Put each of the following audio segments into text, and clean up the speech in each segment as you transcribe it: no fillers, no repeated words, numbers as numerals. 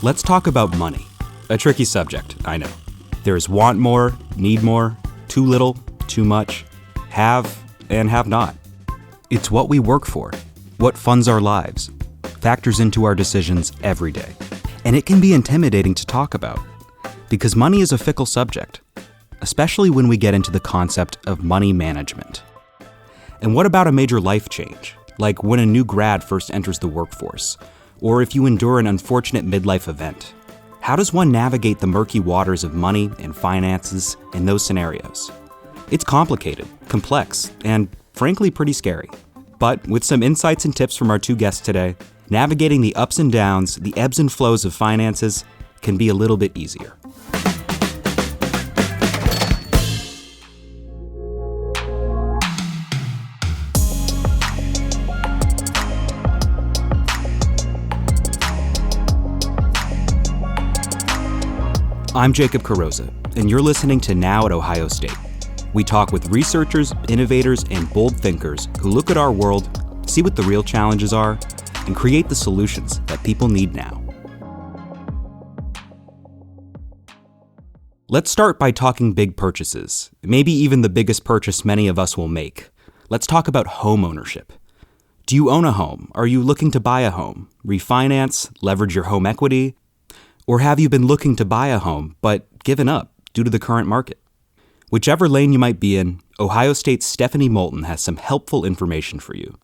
Let's talk about money. A tricky subject, I know. There's want more, need more, too little, too much, have and have not. It's what we work for, what funds our lives, factors into our decisions every day. And it can be intimidating to talk about, because money is a fickle subject, especially when we get into the concept of money management. And what about a major life change, like when a new grad first enters the workforce, or if you endure an unfortunate midlife event? How does one navigate the murky waters of money and finances in those scenarios? It's complicated, complex, and frankly pretty scary. But with some insights and tips from our two guests today, navigating the ups and downs, the ebbs and flows of finances can be a little bit easier. I'm Jacob Carosa, and you're listening to Now at Ohio State. We talk with researchers, innovators, and bold thinkers who look at our world, see what the real challenges are, and create the solutions that people need now. Let's start by talking big purchases, maybe even the biggest purchase many of us will make. Let's talk about home ownership. Do you own a home? Are you looking to buy a home, refinance, leverage your home equity? Or have you been looking to buy a home but given up due to the current market? Whichever lane you might be in, Ohio State's Stephanie Moulton has some helpful information for you.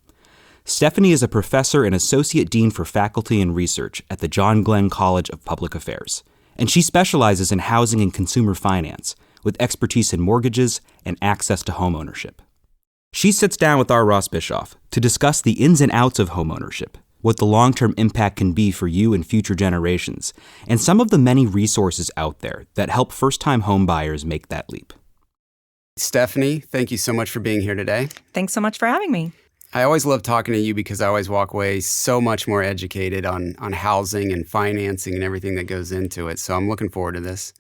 Stephanie is a professor and associate dean for faculty and research at the John Glenn College of Public Affairs, and she specializes in housing and consumer finance with expertise in mortgages and access to home ownership. She sits down with our Ross Bischoff to discuss the ins and outs of home ownership, what the long-term impact can be for you and future generations, and some of the many resources out there that help first-time home buyers make that leap. Stephanie, thank you so much for being here today. Thanks so much for having me. I always love talking to you because I always walk away so much more educated on housing and financing and everything that goes into it. So I'm looking forward to this.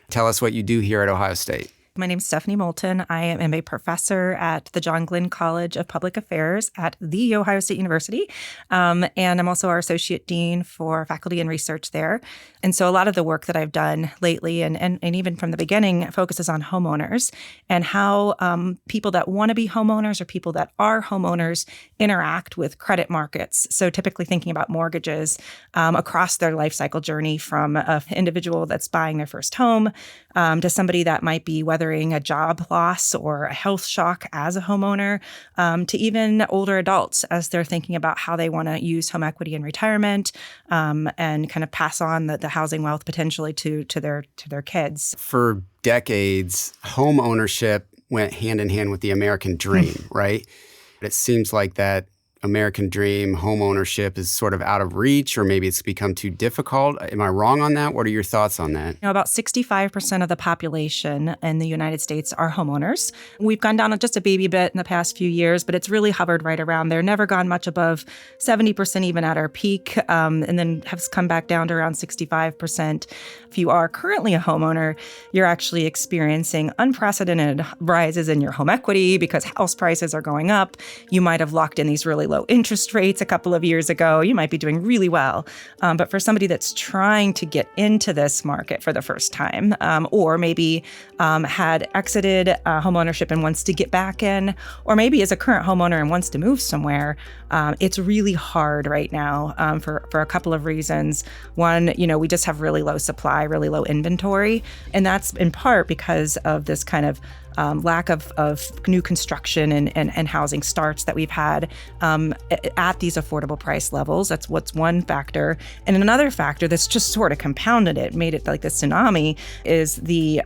Tell us what you do here at Ohio State. My name is Stephanie Moulton. I am a professor at the John Glenn College of Public Affairs at The Ohio State University. And I'm also our associate dean for faculty and research there. And so a lot of the work that I've done lately and even from the beginning focuses on homeowners and how people that want to be homeowners or people that are homeowners interact with credit markets. So typically thinking about mortgages across their life cycle journey from an individual that's buying their first home to somebody that might be weathering a job loss or a health shock as a homeowner, to even older adults as they're thinking about how they want to use home equity in retirement and kind of pass on the housing wealth potentially to their kids. For decades, home ownership went hand in hand with the American dream, right? It seems like that American dream, home ownership is sort of out of reach, or maybe it's become too difficult. Am I wrong on that? What are your thoughts on that? About 65% of the population in the United States are homeowners. We've gone down just a baby bit in the past few years, but it's really hovered right around there. Never gone much above 70% even at our peak, and then has come back down to around 65%. If you are currently a homeowner, you're actually experiencing unprecedented rises in your home equity because house prices are going up. You might have locked in these really low interest rates a couple of years ago. You might be doing really well. But for somebody that's trying to get into this market for the first time, or maybe had exited homeownership and wants to get back in, or maybe is a current homeowner and wants to move somewhere, it's really hard right now for a couple of reasons. One, we just have really low supply, really low inventory. And that's in part because of this kind of lack of new construction and housing starts that we've had at these affordable price levels. That's what's one factor. And another factor that's just sort of compounded it, made it like the tsunami, is the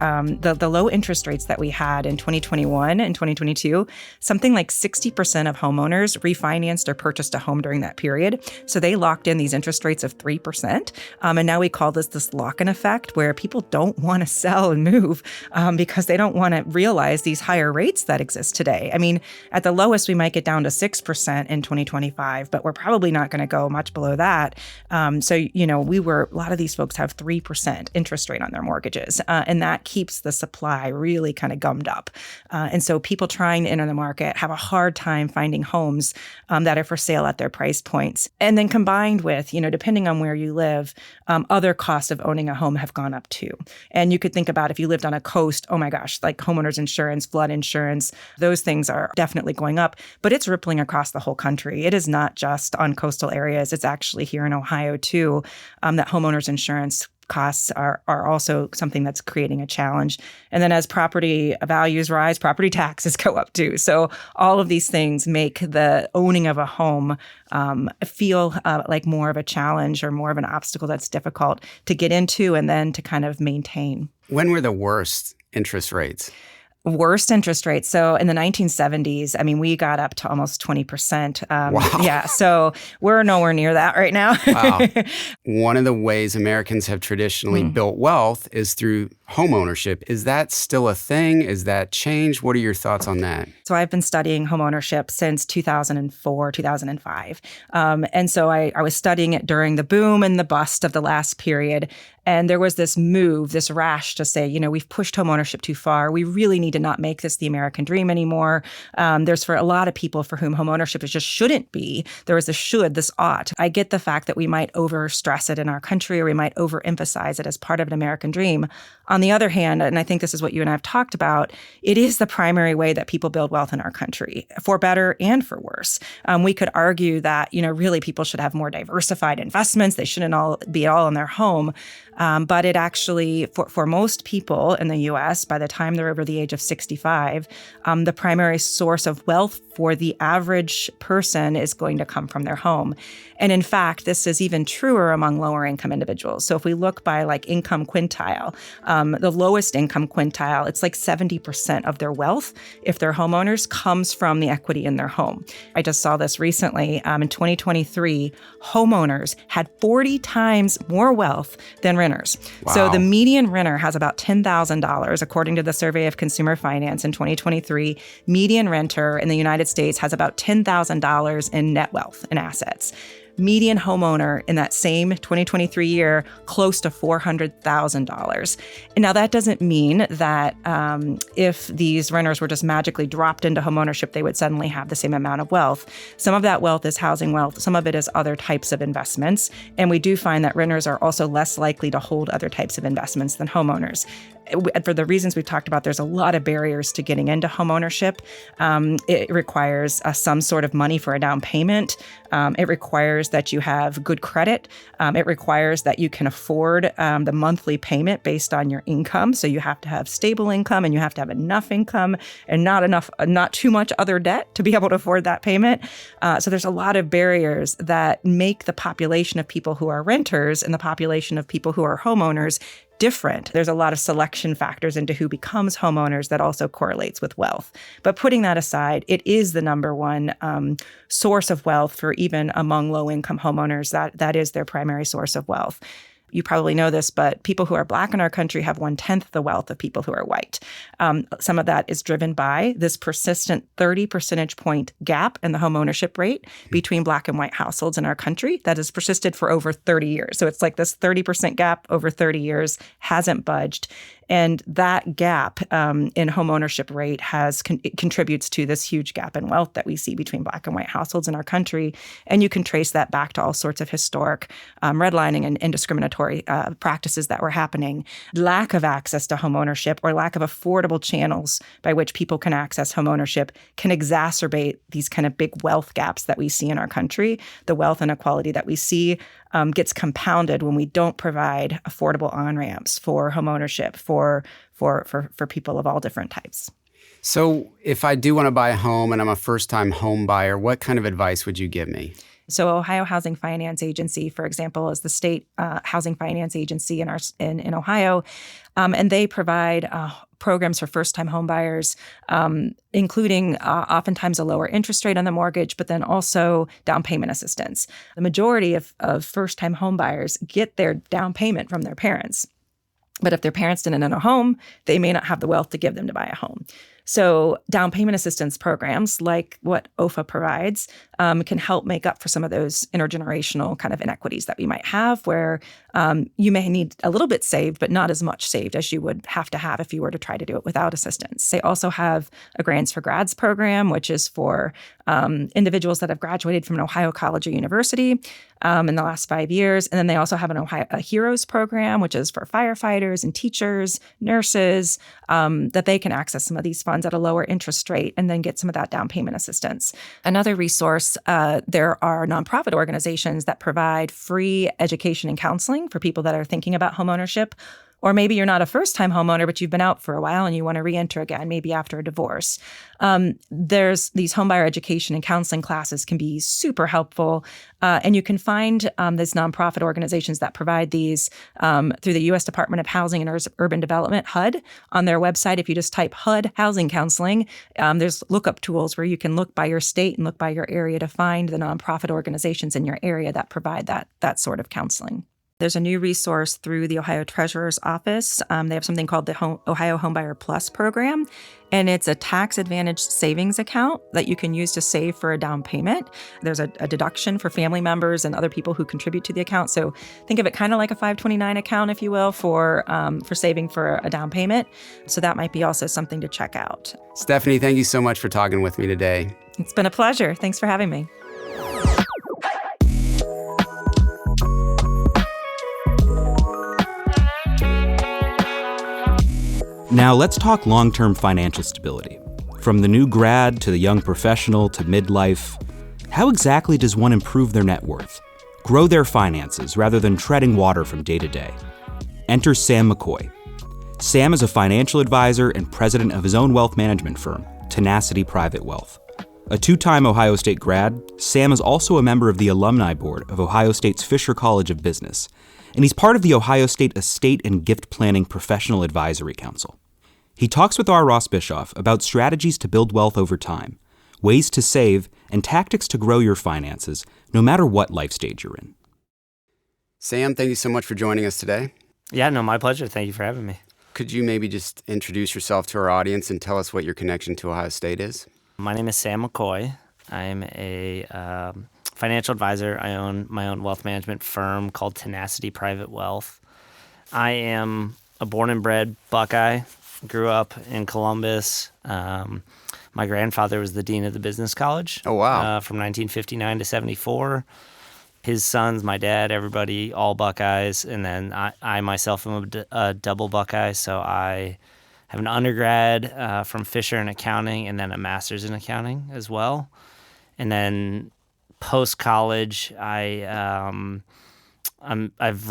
low interest rates that we had in 2021 and 2022. Something like 60% of homeowners refinanced or purchased a home during that period. So they locked in these interest rates of 3%. And now we call this lock-in effect, where people don't want to sell and move because they don't want to realize realize these higher rates that exist today. I mean, at the lowest, we might get down to 6% in 2025, but we're probably not going to go much below that. So, a lot of these folks have 3% interest rate on their mortgages, and that keeps the supply really kind of gummed up. And so people trying to enter the market have a hard time finding homes that are for sale at their price points. And then combined with, depending on where you live, other costs of owning a home have gone up too. And you could think about if you lived on a coast, oh my gosh, like homeowners insurance, flood insurance, those things are definitely going up, but it's rippling across the whole country. It is not just on coastal areas. It's actually here in Ohio too, that homeowners insurance costs are also something that's creating a challenge. And then as property values rise, property taxes go up too. So all of these things make the owning of a home feel like more of a challenge or more of an obstacle that's difficult to get into and then to kind of maintain. When were the worst interest rates? Worst interest rates. So in the 1970s, I mean, we got up to almost 20%. Wow. Yeah. So we're nowhere near that right now. Wow. One of the ways Americans have traditionally built wealth is through home ownership. Is that still a thing? Is that changed? What are your thoughts on that? So I've been studying home ownership since 2004, 2005. And so I was studying it during the boom and the bust of the last period. And there was this move, this rash to say, we've pushed home ownership too far. We really need to not make this the American dream anymore. There's for a lot of people for whom home ownership just shouldn't be. There is a should, this ought. I get the fact that we might overstress it in our country or we might overemphasize it as part of an American dream. On the other hand, and I think this is what you and I have talked about, it is the primary way that people build wealth in our country, for better and for worse. We could argue that, really people should have more diversified investments. They shouldn't all be in their home. But it actually, for most people in the U.S., by the time they're over the age of 65, the primary source of wealth for the average person is going to come from their home. And in fact, this is even truer among lower income individuals. So if we look by income quintile, the lowest income quintile, it's like 70% of their wealth, if they're homeowners, comes from the equity in their home. I just saw this recently. In 2023, homeowners had 40 times more wealth than renters. Wow. So the median renter has about $10,000, according to the Survey of Consumer Finance in 2023. Median renter in the United States has about $10,000 in net wealth and assets. Median homeowner in that same 2023 year, close to $400,000. And now that doesn't mean that if these renters were just magically dropped into homeownership, they would suddenly have the same amount of wealth. Some of that wealth is housing wealth. Some of it is other types of investments. And we do find that renters are also less likely to hold other types of investments than homeowners. For the reasons we've talked about, there's a lot of barriers to getting into homeownership. It requires some sort of money for a down payment. It requires that you have good credit. It requires that you can afford the monthly payment based on your income. So you have to have stable income and you have to have enough income and not too much other debt to be able to afford that payment. So there's a lot of barriers that make the population of people who are renters and the population of people who are homeowners different. There's a lot of selection factors into who becomes homeowners that also correlates with wealth. But putting that aside, it is the number one source of wealth for even among low-income homeowners. That is their primary source of wealth. You probably know this, but people who are Black in our country have 1/10 the wealth of people who are white. Some of that is driven by this persistent 30 percentage point gap in the home ownership rate between Black and white households in our country that has persisted for over 30 years. So it's like this 30% gap over 30 years hasn't budged. And that gap in home ownership rate contributes to this huge gap in wealth that we see between Black and white households in our country. And you can trace that back to all sorts of historic redlining and discriminatory practices that were happening. Lack of access to home ownership or lack of affordable channels by which people can access home ownership can exacerbate these kind of big wealth gaps that we see in our country. The wealth inequality that we see gets compounded when we don't provide affordable on-ramps for home ownership for people of all different types. So if I do want to buy a home and I'm a first-time home buyer, what kind of advice would you give me? So Ohio Housing Finance Agency, for example, is the state housing finance agency in Ohio, and they provide programs for first-time home buyers, including oftentimes a lower interest rate on the mortgage, but then also down payment assistance. The majority of first-time home buyers get their down payment from their parents. But if their parents didn't own a home, they may not have the wealth to give them to buy a home. So down payment assistance programs like what OFA provides can help make up for some of those intergenerational kind of inequities that we might have, where you may need a little bit saved, but not as much saved as you would have to have if you were to try to do it without assistance. They also have a Grants for Grads program, which is for individuals that have graduated from an Ohio college or university in the last 5 years. And then they also have a Heroes program, which is for firefighters and teachers, nurses, that they can access some of these funds at a lower interest rate and then get some of that down payment assistance. Another resource, there are nonprofit organizations that provide free education and counseling for people that are thinking about homeownership. Or maybe you're not a first-time homeowner, but you've been out for a while and you want to re-enter again, maybe after a divorce. There's these homebuyer education and counseling classes can be super helpful. And you can find these nonprofit organizations that provide these through the U.S. Department of Housing and Urban Development, HUD. On their website, if you just type HUD Housing Counseling, there's lookup tools where you can look by your state and look by your area to find the nonprofit organizations in your area that provide that sort of counseling. There's a new resource through the Ohio Treasurer's Office. They have something called the Ohio Homebuyer Plus program, and it's a tax-advantaged savings account that you can use to save for a down payment. There's a deduction for family members and other people who contribute to the account. So think of it kind of like a 529 account, if you will, for saving for a down payment. So that might be also something to check out. Stephanie, thank you so much for talking with me today. It's been a pleasure. Thanks for having me. Now let's talk long-term financial stability. From the new grad to the young professional to midlife, how exactly does one improve their net worth, grow their finances rather than treading water from day to day? Enter Sam McCoy. Sam is a financial advisor and president of his own wealth management firm, Tenacity Private Wealth. A two-time Ohio State grad, Sam is also a member of the alumni board of Ohio State's Fisher College of Business, and he's part of the Ohio State Estate and Gift Planning Professional Advisory Council. He talks with R. Ross Bischoff about strategies to build wealth over time, ways to save, and tactics to grow your finances, no matter what life stage you're in. Sam, thank you so much for joining us today. Yeah, no, my pleasure. Thank you for having me. Could you maybe just introduce yourself to our audience and tell us what your connection to Ohio State is? My name is Sam McCoy. I'm a financial advisor. I own my own wealth management firm called Tenacity Private Wealth. I am a born and bred Buckeye. Grew up in Columbus. My grandfather was the dean of the business college. Oh, wow. From 1959 to 74. His sons, my dad, everybody, all Buckeyes. And then I myself am a double Buckeye. So I have an undergrad from Fisher in accounting and then a master's in accounting as well. And then post-college, I've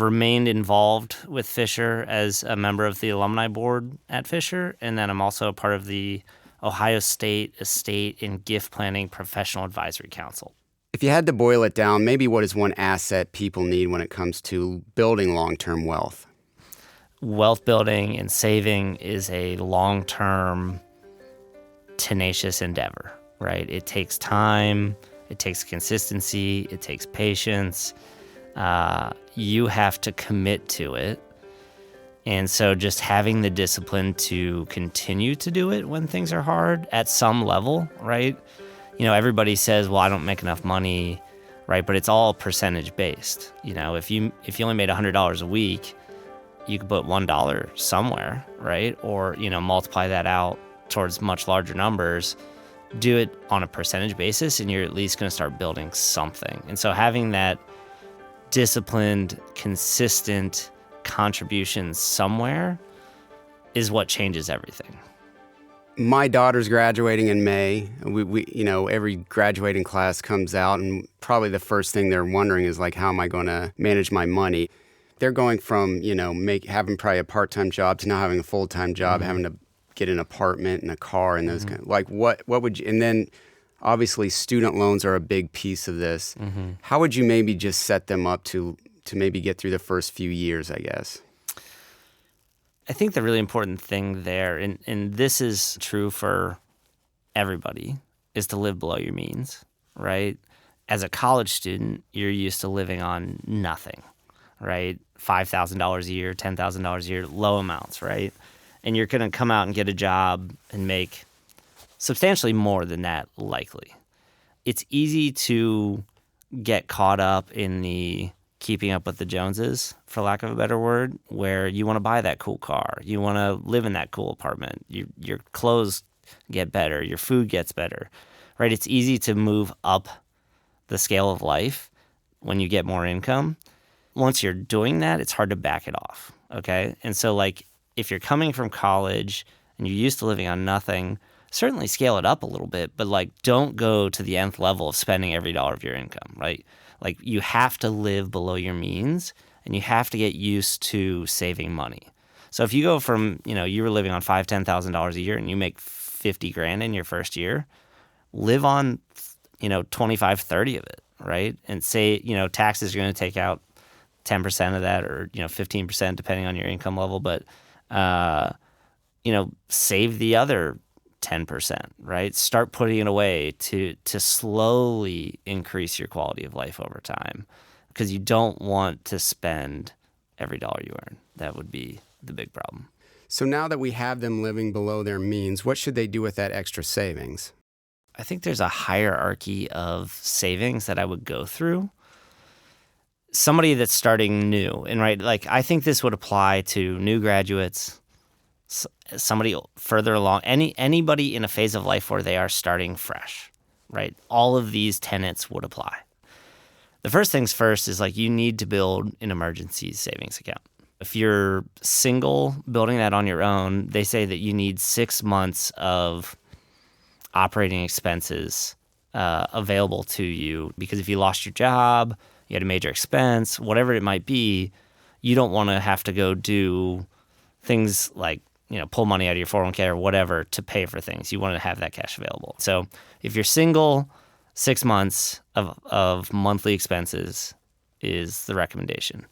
remained involved with Fisher as a member of the alumni board at Fisher, and then I'm also a part of the Ohio State Estate and Gift Planning Professional Advisory Council. If you had to boil it down, maybe what is one asset people need when it comes to building long-term wealth? Wealth building and saving is a long-term, tenacious endeavor, right? It takes time, it takes consistency, it takes patience. You have to commit to it. And so just having the discipline to continue to do it when things are hard at some level, right? You know, everybody says, well, I don't make enough money, right? But it's all percentage based. You know, if you only made $100 a week, you could put $1 somewhere, right? Or, you know, multiply that out towards much larger numbers, do it on a percentage basis, and you're at least going to start building something. And so having that disciplined, consistent contribution somewhere is what changes everything. My daughter's graduating in May. We every graduating class comes out, and probably the first thing they're wondering is like, how am I going to manage my money? They're going from, having probably a part-time job to now having a full-time job, having to get an apartment and a car and those kind of, like, what would you, and then obviously student loans are a big piece of this. How would you maybe just set them up to maybe get through the first few years, I guess? I think the really important thing there, and this is true for everybody, is to live below your means, right? As a college student, you're used to living on nothing. right? $5,000 a year, $10,000 a year, low amounts, right? And you're going to come out and get a job and make substantially more than that, likely. It's easy to get caught up in the keeping up with the Joneses, for lack of a better word, where you want to buy that cool car. You want to live in that cool apartment. Your clothes get better. Your food gets better, right? It's easy to move up the scale of life when you get more income. Once you're doing that, it's hard to back it off, okay? And so, like, if you're coming from college and you're used to living on nothing, certainly scale it up a little bit, but, like, don't go to the nth level of spending every dollar of your income, right? Like, you have to live below your means, and you have to get used to saving money. So if you go from, you were living on $5,000, $10,000 a year and you make 50 grand in your first year, live on, 25, 30 of it, right? And say, taxes are going to take out 10% of that, or, 15% depending on your income level, but, save the other 10%, right? Start putting it away to slowly increase your quality of life over time, because you don't want to spend every dollar you earn. That would be the big problem. So now that we have them living below their means, what should they do with that extra savings? I think there's a hierarchy of savings that I would go through. Somebody that's starting new, and right, like, I think this would apply to new graduates, somebody further along, anybody in a phase of life where they are starting fresh, right? All of these tenets would apply. The first things first is, like, you need to build an emergency savings account. If you're single, building that on your own, they say that you need 6 months of operating expenses available to you, because if you lost your job, you had a major expense, whatever it might be, you don't want to have to go do things like, pull money out of your 401k or whatever to pay for things. You want to have that cash available. So if you're single, 6 months of monthly expenses is the recommendation.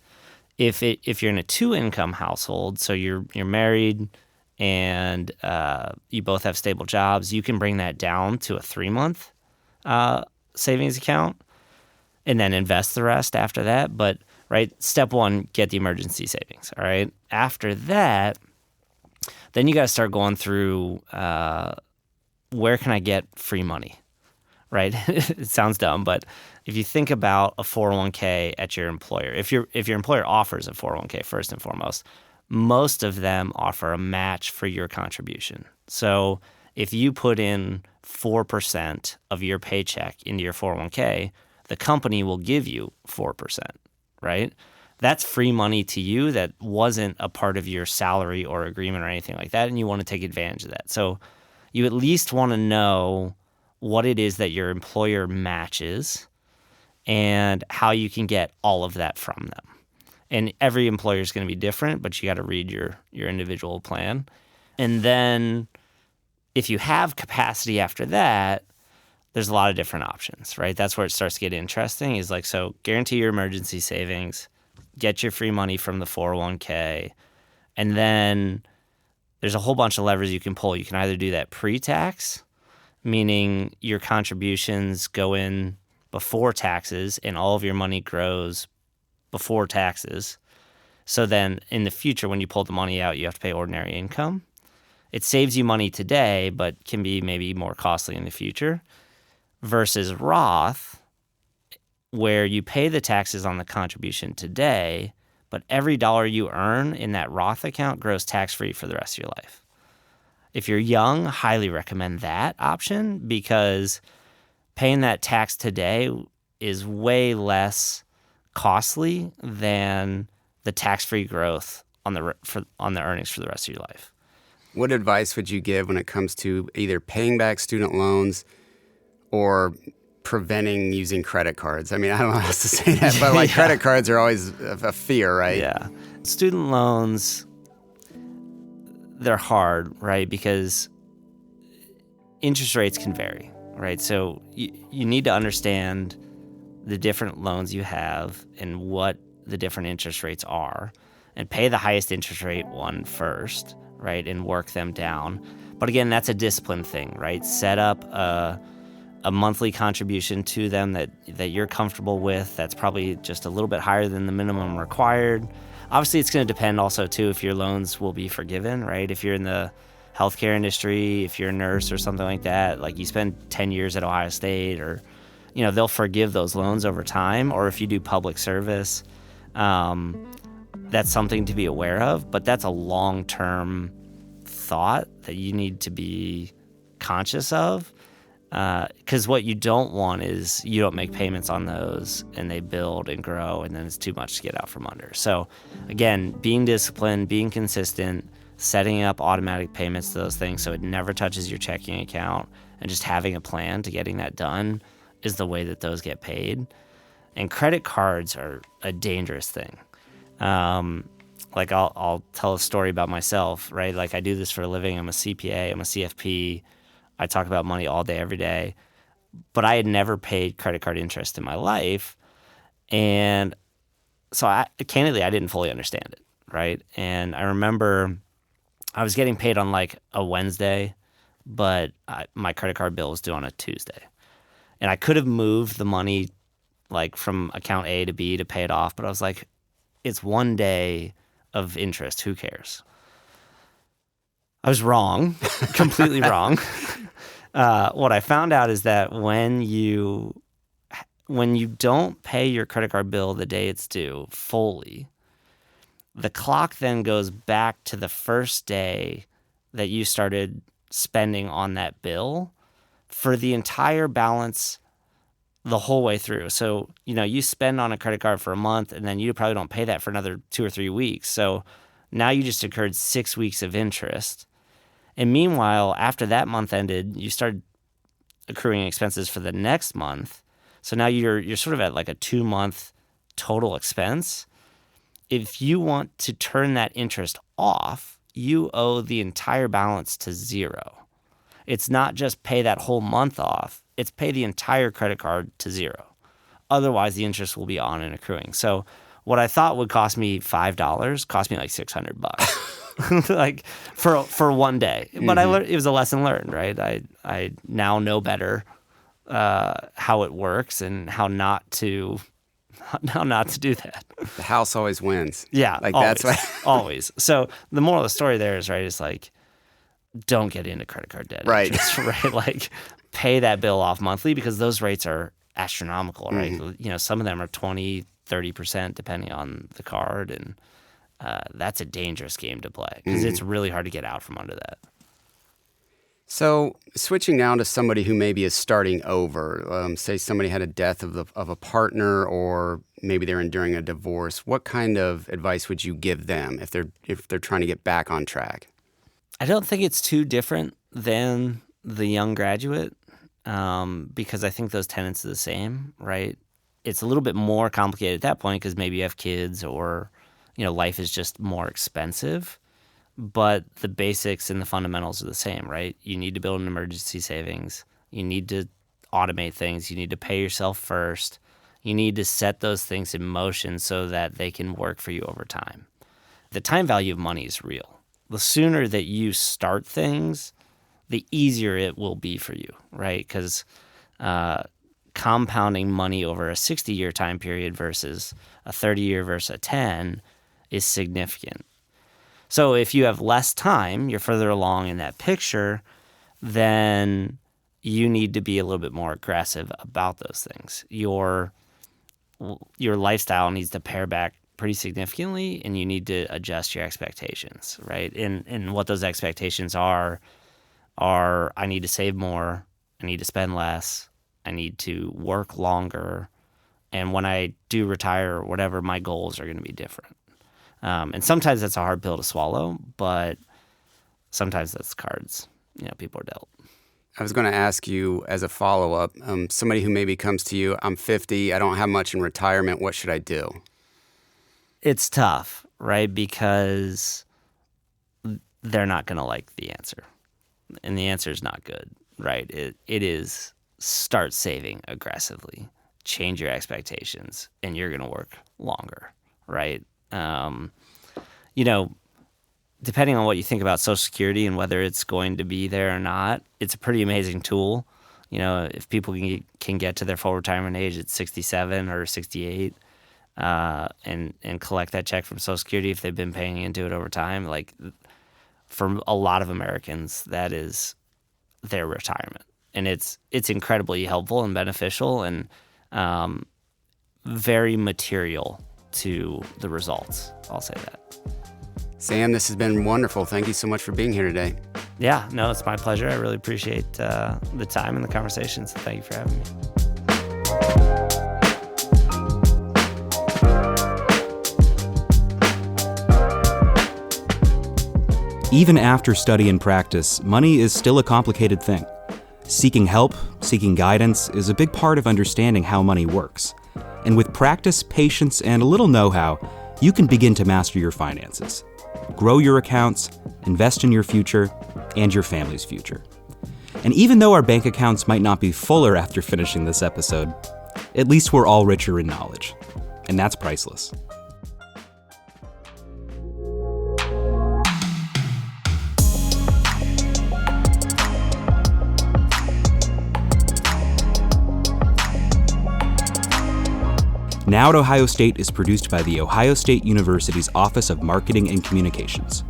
If you're in a 2-income household, so you're married and you both have stable jobs, you can bring that down to a 3-month savings account and then invest the rest after that. But, right, step one, get the emergency savings, all right? After that, then you got to start going through where can I get free money, right? It sounds dumb, but if you think about a 401k at your employer, if your employer offers a 401k, first and foremost, most of them offer a match for your contribution. So if you put in 4% of your paycheck into your 401k, the company will give you 4%, right? That's free money to you that wasn't a part of your salary or agreement or anything like that, and you want to take advantage of that. So you at least want to know what it is that your employer matches and how you can get all of that from them. And every employer is going to be different, but you got to read your individual plan. And then if you have capacity after that, there's a lot of different options, right? That's where it starts to get interesting, is like, so guarantee your emergency savings, get your free money from the 401k, and then there's a whole bunch of levers you can pull. You can either do that pre-tax, meaning your contributions go in before taxes and all of your money grows before taxes. So then in the future, when you pull the money out, you have to pay ordinary income. It saves you money today, but can be maybe more costly in the future. Versus Roth, where you pay the taxes on the contribution today, but every dollar you earn in that Roth account grows tax-free for the rest of your life. If you're young, highly recommend that option, because paying that tax today is way less costly than the tax-free growth on the earnings for the rest of your life. What advice would you give when it comes to either paying back student loans or preventing using credit cards? I mean, I don't know how else to say that, but like credit cards are always a fear, right? Yeah. Student loans, they're hard, right? Because interest rates can vary, right? So you need to understand the different loans you have and what the different interest rates are, and pay the highest interest rate one first, right? And work them down. But again, that's a discipline thing, right? Set up a a monthly contribution to them that you're comfortable with, that's probably just a little bit higher than the minimum required. Obviously, it's going to depend also, too, if your loans will be forgiven, right? If you're in the healthcare industry, if you're a nurse or something like that, like you spend 10 years at Ohio State, or, they'll forgive those loans over time. Or if you do public service, that's something to be aware of. But that's a long-term thought that you need to be conscious of. Because what you don't want is you don't make payments on those and they build and grow, and then it's too much to get out from under. So again, being disciplined, being consistent, setting up automatic payments to those things so it never touches your checking account, and just having a plan to getting that done is the way that those get paid. And credit cards are a dangerous thing. Like I'll tell a story about myself, right? Like I do this for a living. I'm a CPA, I'm a CFP. I talk about money all day, every day, but I had never paid credit card interest in my life. And so candidly, I didn't fully understand it, right? And I remember I was getting paid on like a Wednesday, but my credit card bill was due on a Tuesday. And I could have moved the money like from account A to B to pay it off, but I was like, it's one day of interest, who cares? I was wrong, completely wrong. What I found out is that when you don't pay your credit card bill the day it's due fully, the clock then goes back to the first day that you started spending on that bill for the entire balance the whole way through. So, you spend on a credit card for a month, and then you probably don't pay that for another 2 or 3 weeks. So now you just incurred 6 weeks of interest. And meanwhile, after that month ended, you started accruing expenses for the next month. So now you're sort of at like a 2-month total expense. If you want to turn that interest off, you owe the entire balance to zero. It's not just pay that whole month off, it's pay the entire credit card to zero. Otherwise, the interest will be on and accruing. So what I thought would cost me $5 cost me like $600. Like for one day. But it was a lesson learned, right? I now know better how it works and how not to do that. The house always wins. Yeah, like always, that's what. always. So the moral of the story there is, right, is like, don't get into credit card debt. Right. Interest, right. Like pay that bill off monthly, because those rates are astronomical, right? Some of them are 20-30% depending on the card, and that's a dangerous game to play, because it's really hard to get out from under that. So switching now to somebody who maybe is starting over, say somebody had a death of a partner, or maybe they're enduring a divorce. What kind of advice would you give them if they're trying to get back on track? I don't think it's too different than the young graduate, because I think those tenets are the same, right? It's a little bit more complicated at that point because maybe you have kids, or life is just more expensive. But the basics and the fundamentals are the same, right? You need to build an emergency savings. You need to automate things. You need to pay yourself first. You need to set those things in motion so that they can work for you over time. The time value of money is real. The sooner that you start things, the easier it will be for you, right? Because compounding money over a 60-year time period versus a 30-year versus a 10 is significant. So if you have less time, you're further along in that picture, then you need to be a little bit more aggressive about those things. Your lifestyle needs to pare back pretty significantly, and you need to adjust your expectations, right? And what those expectations are I need to save more, I need to spend less, I need to work longer, and when I do retire or whatever, my goals are going to be different. And sometimes that's a hard pill to swallow, but sometimes that's cards people are dealt. I was going to ask you as a follow-up, somebody who maybe comes to you, I'm 50, I don't have much in retirement, what should I do? It's tough, right? Because they're not going to like the answer. And the answer is not good, right? It is start saving aggressively, change your expectations, and you're going to work longer, right? Depending on what you think about Social Security and whether it's going to be there or not, it's a pretty amazing tool. if people can get to their full retirement age at 67 or 68, and collect that check from Social Security if they've been paying into it over time, like for a lot of Americans, that is their retirement. And it's incredibly helpful and beneficial and very material to the results. I'll say that. Sam, this has been wonderful. Thank you so much for being here today. Yeah, no, it's my pleasure. I really appreciate the time and the conversation. So thank you for having me. Even after study and practice, money is still a complicated thing. Seeking help, seeking guidance is a big part of understanding how money works. And with practice, patience, and a little know-how, you can begin to master your finances. Grow your accounts, invest in your future, and your family's future. And even though our bank accounts might not be fuller after finishing this episode, at least we're all richer in knowledge. And that's priceless. Now at Ohio State is produced by the Ohio State University's Office of Marketing and Communications.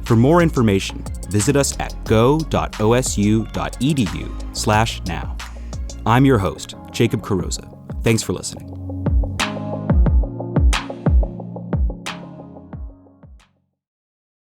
For more information, visit us at go.osu.edu/now. I'm your host, Jacob Carosa. Thanks for listening.